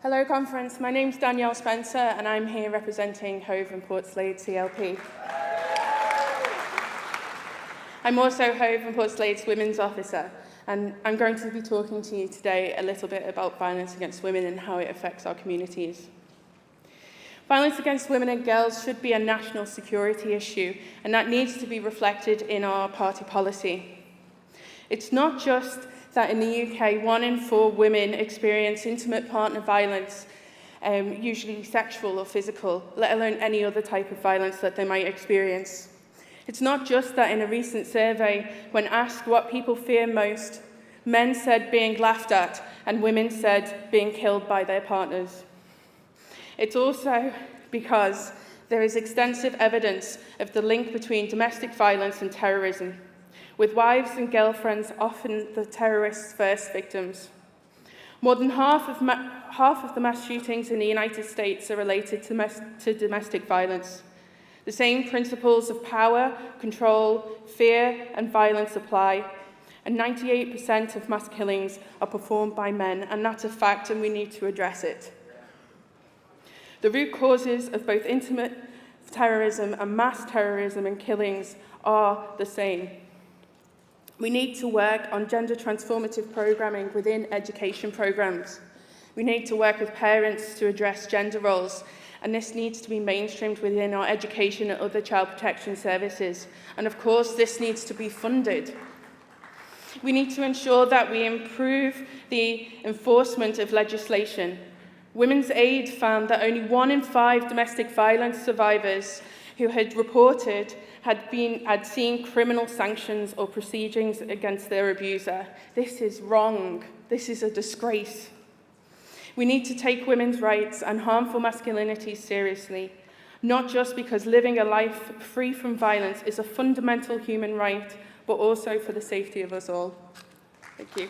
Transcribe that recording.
Hello conference, my name's Danielle Spencer and I'm here representing Hove and Portslade CLP. I'm also Hove and Portslade's Women's Officer, and I'm going to be talking to you today a little bit about violence against women and how it affects our communities. Violence against women and girls should be a national security issue, and that needs to be reflected in our party policy. It's not just that in the UK, 1 in 4 women experience intimate partner violence, usually sexual or physical, let alone any other type of violence that they might experience. It's not just that in a recent survey, when asked what people fear most, men said being laughed at and women said being killed by their partners. It's also because there is extensive evidence of the link between domestic violence and terrorism, with wives and girlfriends often the terrorists' first victims. More than half of the mass shootings in the United States are related to domestic violence. The same principles of power, control, fear, and violence apply, and 98% of mass killings are performed by men, and that's a fact, and we need to address it. The root causes of both intimate terrorism and mass terrorism and killings are the same. We need to work on gender transformative programming within education programs. We need to work with parents to address gender roles, and this needs to be mainstreamed within our education and other child protection services. And of course, this needs to be funded. We need to ensure that we improve the enforcement of legislation. Women's Aid found that only 1 in 5 domestic violence survivors who had reported had seen criminal sanctions or proceedings against their abuser. This is wrong. This is a disgrace. We need to take women's rights and harmful masculinity seriously, not just because living a life free from violence is a fundamental human right, but also for the safety of us all. Thank you.